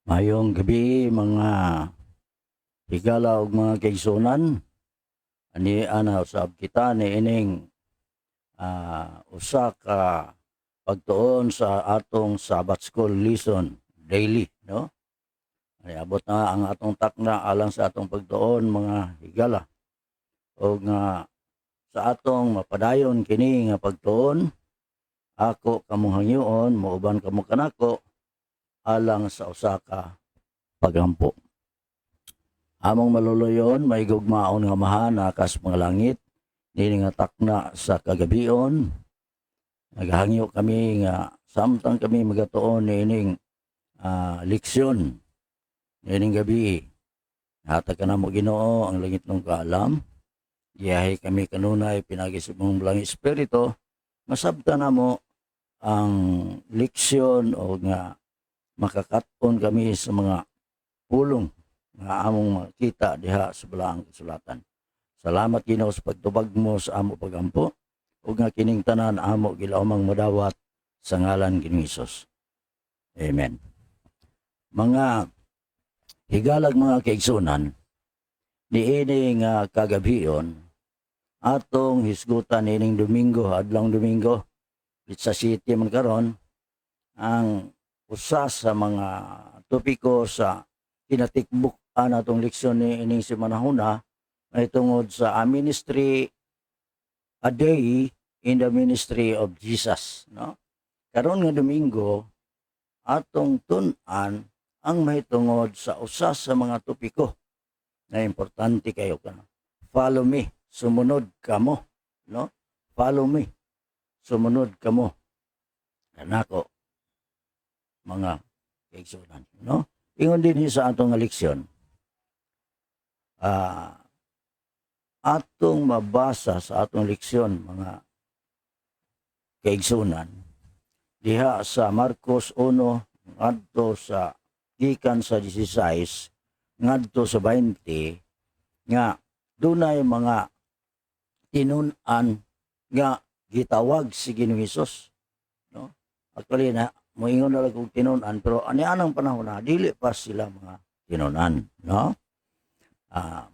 Mayong gabi mga higala ug mga kaigsunan. Ani ana usab kita niining usa ka pagtuon sa atong Sabbath School lesson daily, no? Ay abot na ang atong takna alang sa atong pagtuon mga higala. O nga sa atong mapadayon kini nga pagtuon, ako kamong hangyoon mauban kamo kanako alang sa usa ka pagampo. Among maluluyon, may gugmaon nga mahana kas mga langit, nini nga takna sa kagabion. Naghangyo kami nga samtang kami magatuon nining leksyon nining gabi. Hatag ka na mo Ginoo ang langit ng kaalam. Iyahay kami kanunay pinagisip mong belang espiritu, masabta na mo ang leksyon o nga makakaton kami sa mga pulong nga among makita diha sa balaang kasulatan. Salamat Ginoo sa pagtubag mo sa amo pagampo ug nga kining tanan amo gilawmang madawat sa ngalan kining Hesus. Amen. Mga higalag mga kaigsunan, niini nga kagabion atong hisgutan ining Domingo, adlong Domingo, sa city man karon ang usa sa mga topiko sa tinatikbok atong leksyon ni ining semanahuna ay tungod sa ministry a day in the ministry of Jesus, no? Karon nga Domingo atong tun-an ang mahitungod sa usa sa mga topiko na importante kayo kana. Follow me, sumunod kamo, no? Follow me, sumunod kamo. Kanako mga kaigsunan, no? Ingon din sa atong leksyon, atong mabasa sa atong leksyon mga kaigsunan diha sa Marcos 1 ngadto sa gikan sa 16 ngadto sa 20 nga dunay mga tinun-an nga gitawag si Ginoong Hesus, no? Actually na moingon na lang kung tinun-an, pero ani anang panahon na dili pa sila mga tinun-an, no?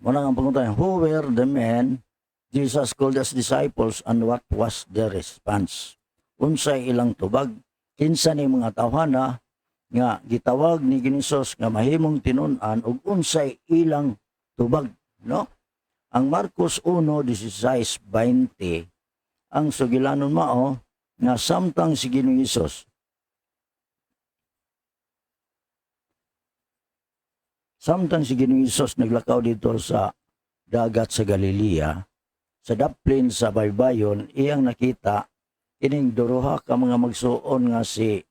Muna ang pangunta, who were the men Jesus called as disciples and what was their response? Unsay ilang tubag, kinsa ni mga tawhana nga gitawag ni Ginoong nga mahimong tinun-an ug unsay ilang tubag, no? Ang Marcos 1:16-20 ang sugilanon mao nga samtang si Ginoong Hesus naglakaw dito sa dagat sa Galilea, sa daplin sa baybayon, iyang nakita kining duruha ka mga magsuon nga si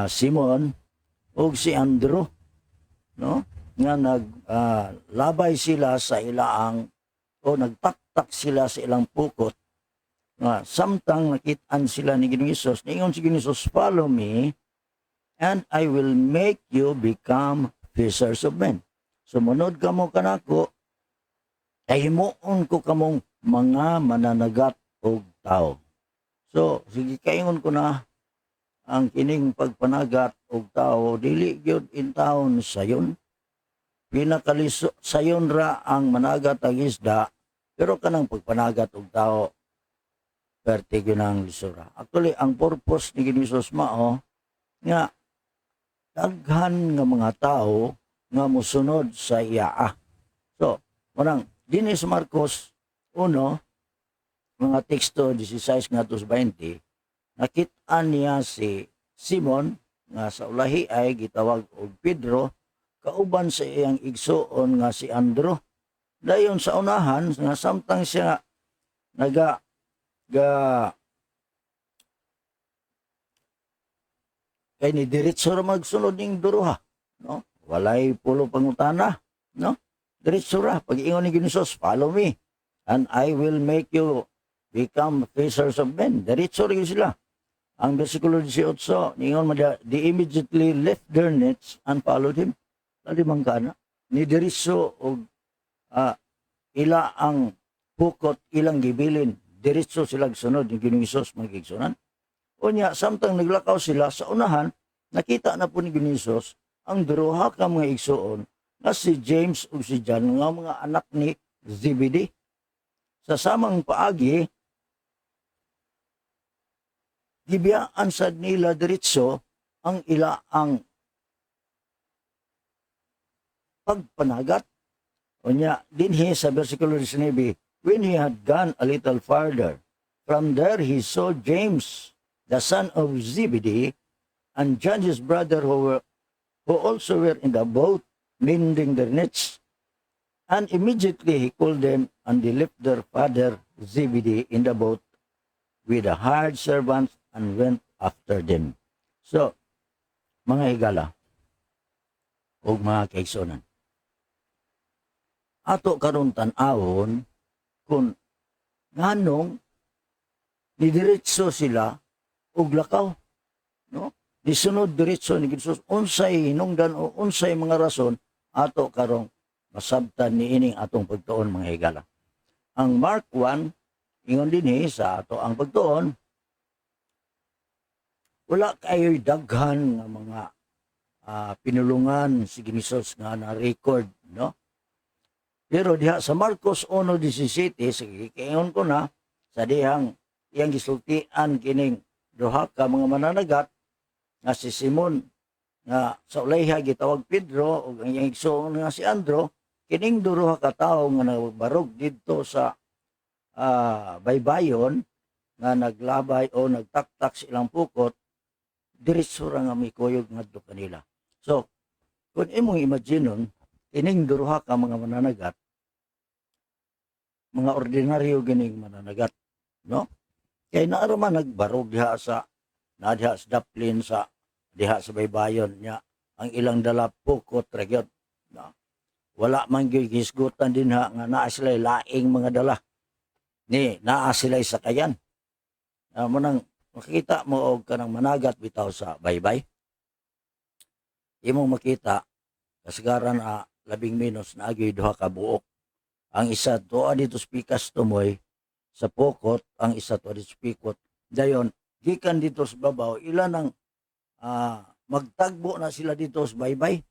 Simon ug si Andrew, no? Nga naglabay sila sa ilaang o nagtaktak sila sa ilang pukot nga samtang nakit-an sila ni Ginoong Hesus, niingon si Ginoong Hesus, follow me and I will make you become fishers of men. Sumunod kamo kanako, himuon ko kamong mga mananagat og tao. So, sige kaingon ko na ang kining pagpanagat og tao dili gyud in taon sayon. Pinakaliso sayon ra ang managat ang isda, pero kanang pagpanagat og tao perti gyud ang lisura. Actually, ang purpose ni Ginoong Hesus mao nga daghan nga mga tao nga mosunod sa iya. So, manang dinhi sa Marcos 1 mga teksto 16 ngadto sa 20, nakit-an niya si Simon nga sa ulahi ay gitawag og Pedro, kauban sa iyang igsuon nga si Andrew. Dayon sa unahan nga samtang siya kay ni diretso ra magsunod ning duruha, no? Walay pulo pangutana, no? Diretso ra pag-ingon ni Ginoong, follow me and I will make you become fishers of men. Diretso ra sila. Ang bersikulo 18, ningon they immediately left their nets and followed him. Lalimang kana ni diretso og ila ang pukot ilang gibilin, diretso sila sunod ni Ginoong Hesus mga kaigsunan. Unya samtang naglakaw sila sa unahan, nakita na po ni Ginoong Hesus ang duha ka mga igsoon nga si James ug si John nga mga anak ni Zebedee. Sa samang paagi, gibiyaan sad nila diretso ang ilaang pagpanagat. Unya, dinhi sa versikulo 19, when he had gone a little farther, from there he saw James, the son of Zebedee, and John his brother who also were in the boat, mending their nets. And immediately he called them, and they left their father Zebedee in the boat with the hired servants and went after them. So, mga higala, o mga kaigsonan, ato karon tan-awon kung nganong nidiretso sila og lakaw, no? Nisunod diretso ni Jesus unsay hinungdan o unsay mga rason ato karong masabtan niining atong pagtuon mga higala. Ang Mark 1 ingon dinhi sa ato ang pagtuon, wala kayo'y daghan nga mga pinulungan si Jesus nga na-record, no? Pero diha sa Marcos 1:17, sige, kaingon ko na, sa dihang iyang gisultian kining duha ka mga mananagat, nga si Simon, nga sa ulayha gitawag Pedro, o ang iyang igsoon nga si Andro, kining duha ka tawo nga nagbarog dito sa baybayon, nga naglabay o nagtaktak silang pukot, diretso ra nga may kuyog ngadto kanila. So, kung imong imaginon, kining duha ka mga mananagat, mga ordinaryo gining mananagat, no? Kay naara man nagbarog diha sa daplin sa diha sa baybayon niya, ang ilang dala pukot ra gyud, no? Wala man gyud gisgutan din ha nga naa sila laing mga dala. Naa sila sa kayan. Manang makita mo og kanang managat bitaw sa baybay. Imong makita kasagaran labing menos na agyoy duha ka buok. Ang isa tuwa dito spikas tumoy sa pokot, ang isa tuwa dito spikot. Dayon, gikan dito sa babaw, ilan ang magtagbo na sila dito sa baybay,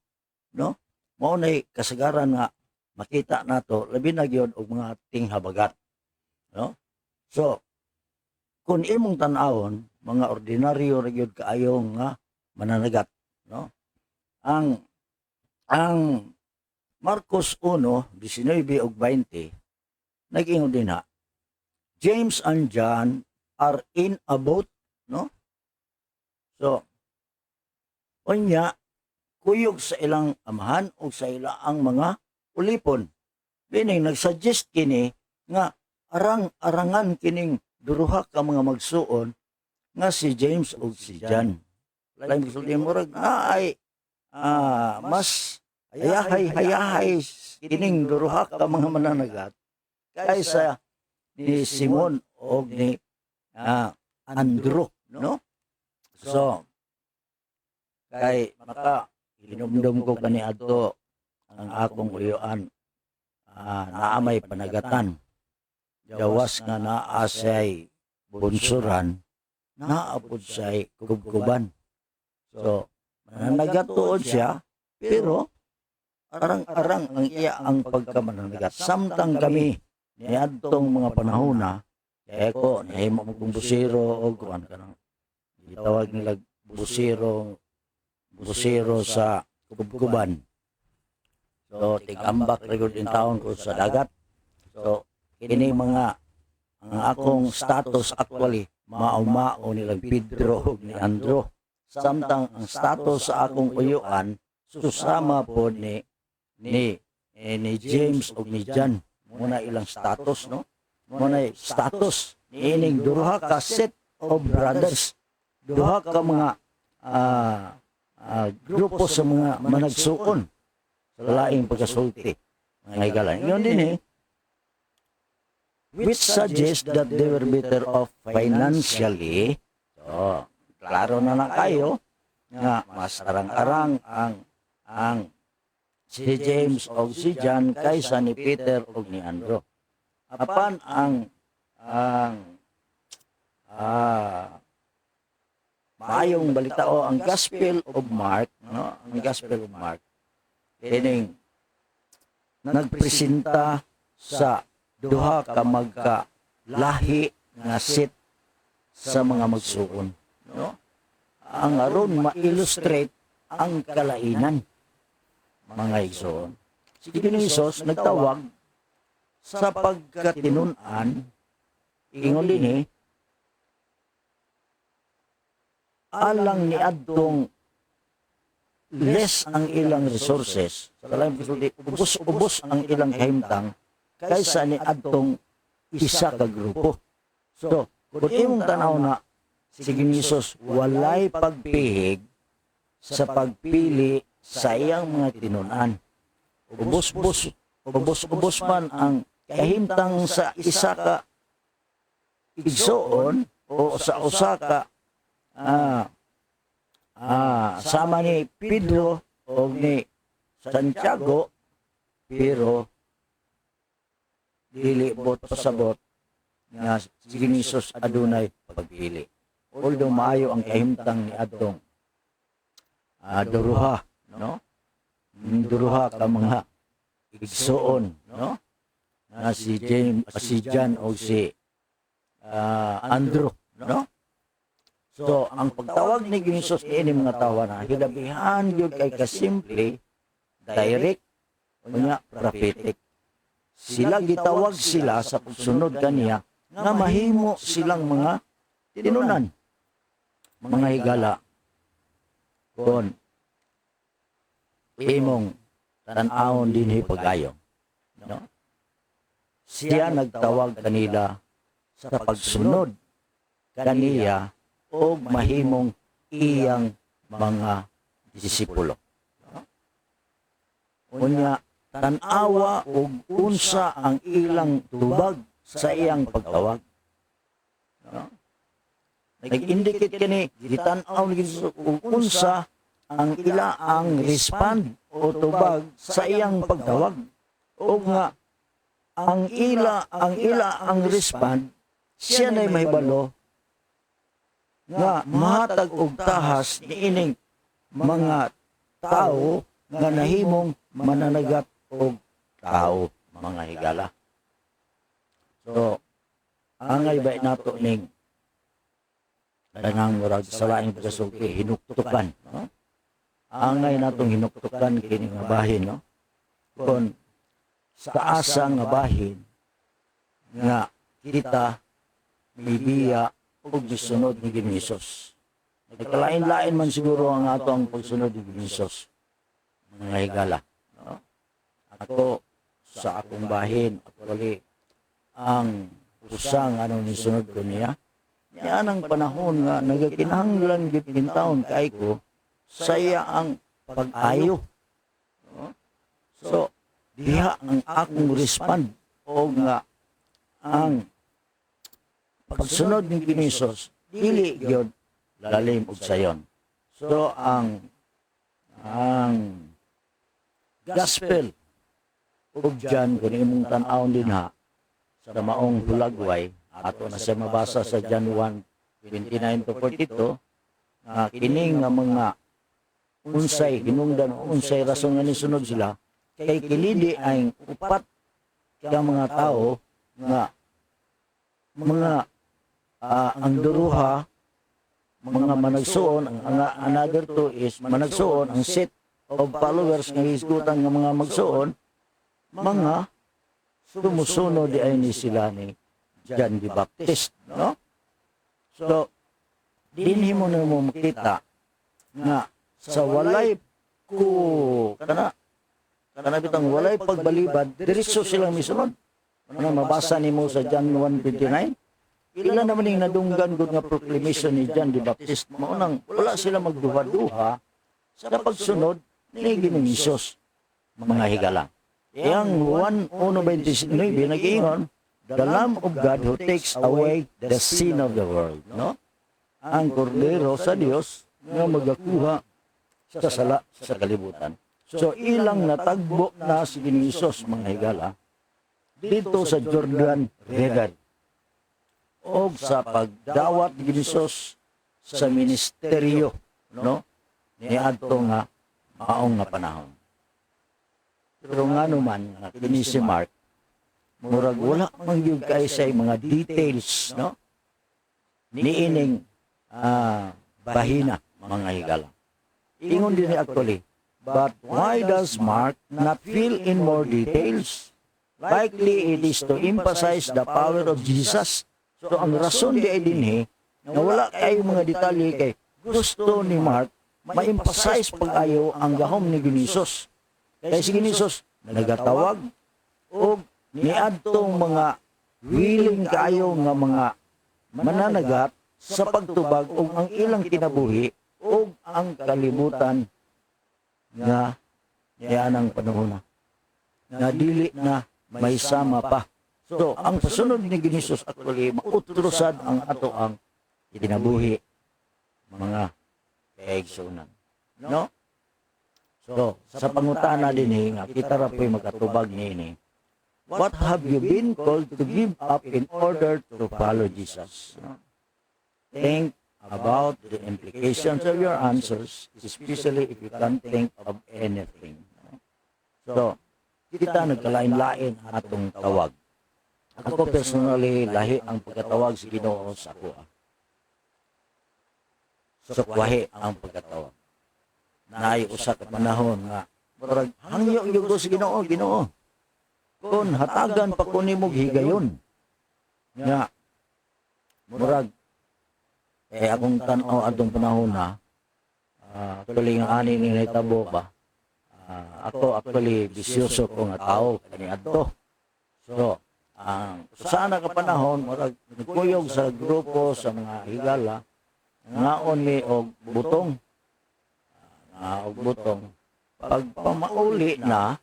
no? Mao nay kasagaran nga makita nato labi na gyud og mga tinghabagat, no? So, kung imong tan-awon, mga ordinaryo ra gyud kaayo nga mananagat, no? Ang Marcos 1:19 ug 20 nag-ingon din ha, James and John are in a boat, no? So, unya, kuyog sa ilang amahan o sa ilang mga ulipon. Meaning, nagsuggest kini nga arang-arangan kining duruha ka mga magsuon nga si James o si John. Lain gusto mo rin, mas hayahay kining duruha ka mga mananagat kaysa ni Simon o ni Andrew, no? So, kay maka hinumdum ko kani adto ang akong uyuan, naamay panagatan, gawas nga naa say bunsuran, naapod say kubkuban. So, mananagat tuod siya, pero arang-arang ang iya ang pagkamananagat. Samtang kami niadtong mga panahon na, kaya ko, nahimo kong busiro o kuwan ka nang itawag nila busiro sa kubkuban. So, tig-ambak record in taon ko sa dagat. So, kini mga ang akong status actually, mao nilang Pedro o ni Andrew. Samtang ang status sa akong uyuan, susama po ni James o ni John. Muna ilang status, no? Muna status. Ining duha ka set of brothers. Duha ka mga grupo sa mga managsuon sa laing pagkasulti. Mga higala. Yun din which suggests that they were better off financially. So, klaro na kayo nga mas arang-arang ang si James o si John kaysa ni Peter o ni Andrew. Apan ang maayong balita o ang Gospel of Mark, no? Ang Gospel of Mark kining nagpresenta sa duha ka magka lahi nga set sa mga magsuon, no? Ang aron ma-illustrate ang kalainan, mga igsoon. Si Ginoong Hesus nagtawag sa pagkatinunan, ingon dinhi alang ni adtong less ang ilang resources, sa lain pagsulti, ubos-ubos ang ilang kahimtang kaysa ni adtong isa ka grupo. So, kung imong tanaw na si Ginoong Hesus walay pagpihig sa pagpili sa iyang mga tinunan. Ubos-ubos man ang kahimtang sa isa ka igsoon o sa usa ka sama ni Pedro o ni Santiago, pero dili bot pasabot nga si Ginoong Hesus adunay pagpili. Although maayo ang kahimtang ni adtong duruha, no? Duruha ka mga igsoon, no? Na si John o si Andrew, no? So, ang pagtawag ni Ginoong Hesus ini mga tawa na hilabihan yun kay kasimple, direct, o nga, prophetic. Gitawag sila sa pagsunod kaniya nga mahimo silang mga tinunan, mga higala. Kon imong tan-awon dinhi pagayo, no? Siya nagtawag kanila sa pagsunod kaniya o mahimong iyang mga disipulo. No? Unya tan-awa og unsa ang ilang tubag sa iyang pagtawag. No? Nag-indicate kani gitan-aw ni og unsa ang ilaang respond o tubag sa iyang pagtawag. O nga ang ilaang respond siya na'y mahibalo nga mahatag og tahas niining mga tao nga nahimong mananagat og tao, mga higala. So, angay ba nato ning kanang murag sa laing pagkasulti hinuktukan, no? Angay natong hinuktukan kini nga bahin, no? Kon sa asa nga bahin nga kita mibiya og gisunod ni Ginoong Hesus. Nagkalain-lain man siguro ang ato ang pagsunod ni Ginoong Hesus, mga higala, no? Ako sa akong bahin actually ang usang ni sunod ko niya. Yan ang panahon nga nagakinahanglan gyud taon kay ko saya ang pag-ayo. No? So diha ang akong respond o nga ang pagsunod ni Ginoong Hesus dili gyud lalim og sayon. So ang gospel ug John kung imong tan-awon din ha sa maong hulagway ato na siya mabasa sa John 1:29 to 42 kining nga mga unsay hinungdan unsay rason nga nisunod sila kay kilidi ay upat ka mga tao nga mga ang duruha mga managsuon ang another two is managsuon ang set of followers nga hisgutan nga mga magsuon mga sumusunod di ay ni sila ni John the Baptist, no? So dinhi mo na mo makita nga sa walay kana bitang walay pagbalibad diretso silang misunod. Ano mabasa nimo sa John 1:29? Ilan naman ning nadunggan gud nga proclamation ni John the Baptist mao nang wala sila magduha-duha sa pagsunod ni Ginoong Hesus, mga higala. Yang 1:29 nag-ingon, the Lamb of God who takes away the sin of the world, no? Ang kordero sa Dios nga magakuha sa sala sa kalibutan. So ilang natagbo na si Ginoong Hesus, mga higala, dito sa Jordan River. O sa pagdawat ni Ginoong Hesus sa ministeryo, no? Niadto nga maong nga panahon. Pero nga naman nga kini si Mark, murag wala man gyud kay say mga details, no? Niining bahina mga higala. Ingon din actually, but why does Mark not fill in more details? Likely it is to emphasize the power of Jesus. So ang rason di ay dinhi na wala kayo mga detalye kay gusto ni Mark ma-emphasize pag-ayo ang gahom ni Ginisos. Kaya si Ginisos nagatawag o niadtong mga willing kaayo nga mga mananagat sa pagtubag o ang ilang kinabuhi o ang kalibutan nga nianang panahon na dili na may sama pa. So, ang pasunod ni Ginisos actually mautrusad ang ato ang itinabuhi mga kaigsunan. No? So, sa pangutana din nga kita ra po'y magkatubag niini. What have you been called to give up in order to follow Jesus? No? Think about the implications of your answers, especially if you can't think of anything. So, kita nagkalain-lain atong tawag. Ako personally, lahi ang pagkatawag sa Ginoo sa ako. Sukwahi ang pagkatawag. Naay usa ka panahon nga murag hangyo gyud ko sa Ginoo, Ginoo. Kun hatagan pa ko nimo higayon. Nga murag akong tan-aw adtong panahon na tuling ani ni nahitabo ba. Ako actually bisyoso ko nga tao kaniadto. So, sana ka panahon murag nagkuyog sa grupo sa mga higala ngaon mi og butong. Og butong pag pamauli na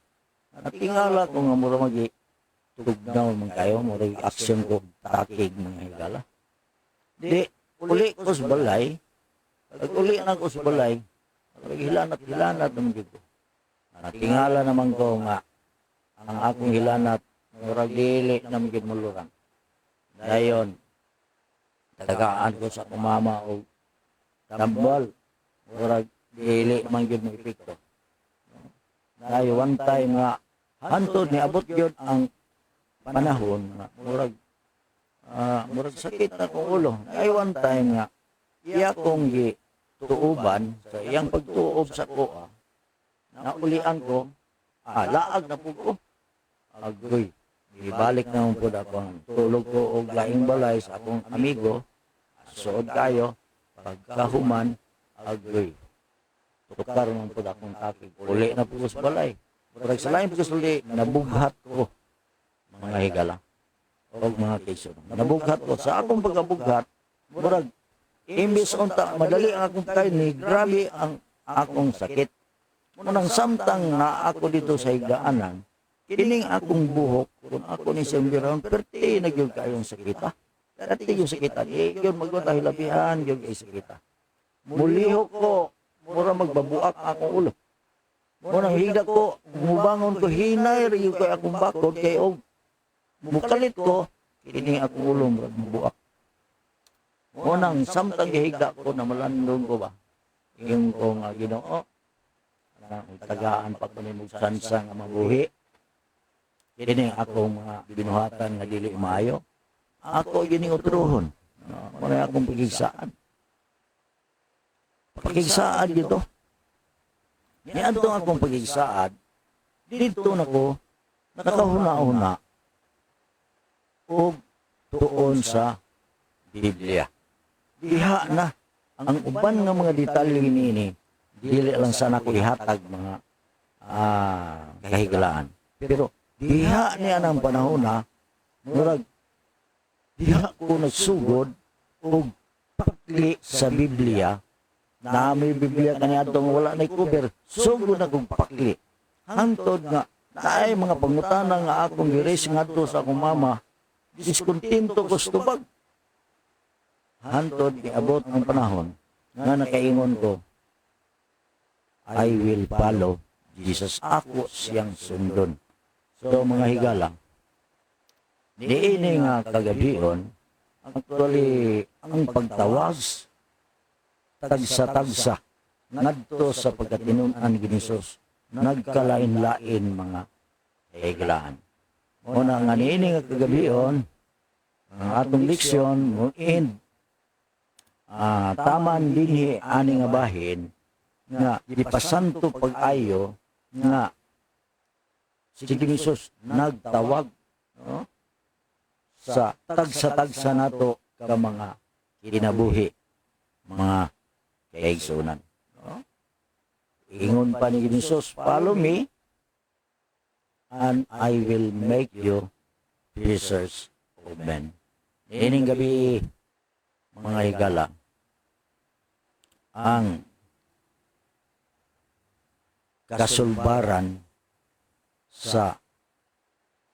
natingala ko nga mura magi tugnaw man kayo murag action ko takig mga higala. Di uli ko sa balay. Pag uli na ko sa balay, hilanat naman dito. Natingala naman ko nga ang akong hilanat murag dili naman gid muluran. Dayon tagaan ko sa akong mama og tambal murag dili naman gid mo epekto. Dayon one time nga hantod ni abot gyud ang panahon nga murag sakit na kong ulo. Dayon one time nga iya kong gituuban sa iyang pagtuob sa kuha. Naulian ko, laag na po ko. Agoy, ibalik na po ako. Tulog ko og laing balay sa akong amigo. Suod kayo, pagkahuman, agoy. Tukar naman po akong takig. Uli na po sa balay. Pag sa laing pagkasuli, nabughat ko. Mga higala. O mga kaiso. Nabughat ko. Sa akong pagkabughat, murag, imbis unta, madali ang akong kain ni, grabe ang akong sakit. Munang samtang na ako dito sa higdaanan, kining akong buhok, kung ako ni Sembiraon, perti na yun kayong sakita. Dati yung sakita, yun magwata hilabihan, yun kay sakita. Mulihok ko, mura magbabuak akong ulo. Munang higda ko, mubangon ko, hinay, yun kay akong bakod, kay og mukalit ko, kining akong ulo, magbabuak. Munang samtang higda ko, na malandong ko ba? Yung kong Ginoo, tagaan pa ko ni mugsansa nga mabuhi. Kini akong mga binuhatan nga dili maayo. Ako gining utruhon. Muna akong pagigsaan. Pagigsaan dito. Niadto akong pagigsaan. Dito na ko nakahuna-huna o tuon sa Biblia. Diha na ang uban nga mga detalye ini dili lang sana ko ihatag mga kahigalaan. Pero diha niya ng panahon na murag diha ko nagsugod og pakli sa Biblia na may Biblia kaniadtong wala na cover. Sugod na kong pakli. Hantod nga naay mga pangutana nga akong giris ngadto sa akong mama. Diskontinto ko sa tubag. Hantod niabot ang panahon nga nakaingon ko, I will follow Jesus. Ako siyang sundon. So mga higala, niini nga kagabion, actually, ang pagtawas tagsa-tagsa ngadto sa pagkatinunan ni Hesus, nagkalain-lain mga kahiglaan. Una nga niini nga kagabion, ang atong leksyon mo end taman dinhi ani nga bahin nga gipasanto pag-ayo nga si Hesus nagtawag, no? Sa tagsa-tagsa nato ka mga kinabuhi, mga kaigsunan, no? Ingon pa ni Hesus, follow me and I will make you fishers of men. Ining gabi, mga higala, ang kasulbaran sa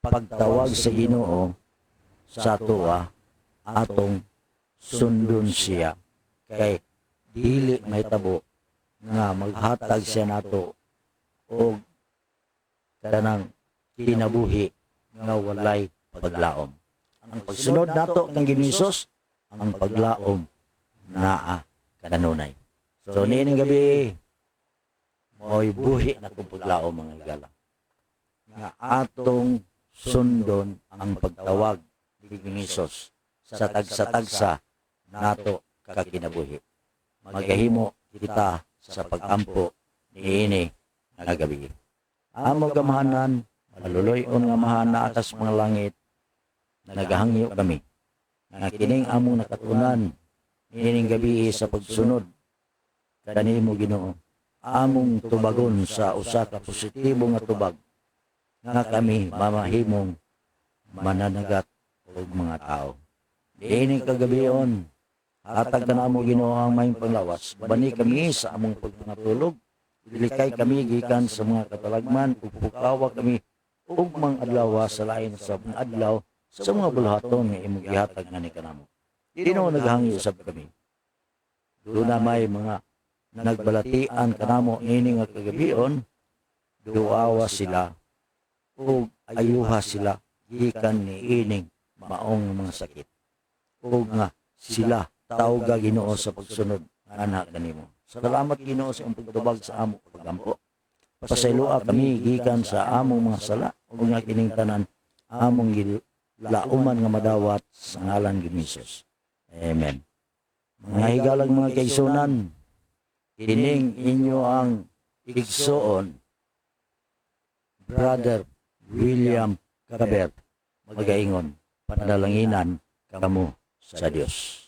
pagtawag sa Ginoo sa tuwa atong sundon siya, kay dili mahitabo nga maghatag siya nato og kanang kinabuhi nga walay paglaom. Ang pagsunod nato kang Hesus, ang paglaom naa kanunay. So nining gabi mo'y buhi na kung paglaom, mga higala, nga atong sundon ang pagtawag ni Hesus sa tagsa-tagsa nato kakinabuhi. Magahimo kita sa pag-ampo niini nga gabi. Amo gamahanan, maluloy-on nga mahana atas mga langit, nagahangyo kami, nga kining among nakatunan, nining gabi sa pagsunod, kanimo Ginoo, among tubagon sa usa ka positibo nga tubag, nga kami mamahimong mananagat og mga tao. Nining kagabion, hatag ka namo Ginoo ang maayong panglawas, bani kami sa among pagpangatulog, ilikay kami gikan sa mga katalagman, ug pukawa kami ug mga adlaw sa lain sa mga adlaw sa mga bulahaton nga imong gihatag nga ni kanamo. Ginoo naghangyo usab kami. Doon na may mga nagbalatian kanamo nining nga kagabion, duawa sila ug ayuha sila gikan ni ining maong mga sakit. Ug nga sila tawga Ginoo sa pagsunod anak kanimo. Salamat Ginoo sa imong pagtubag sa among pagampo. Pasayloa kami gikan sa among mga sala ug nga kining tanan among lauman nga madawat sa ngalan ni Hesus. Amen. Mga higalang mga kaigsunan, kining inyo ang igsuon, Brother William Cabert, magaingon, panalanginan kamo sa Dios.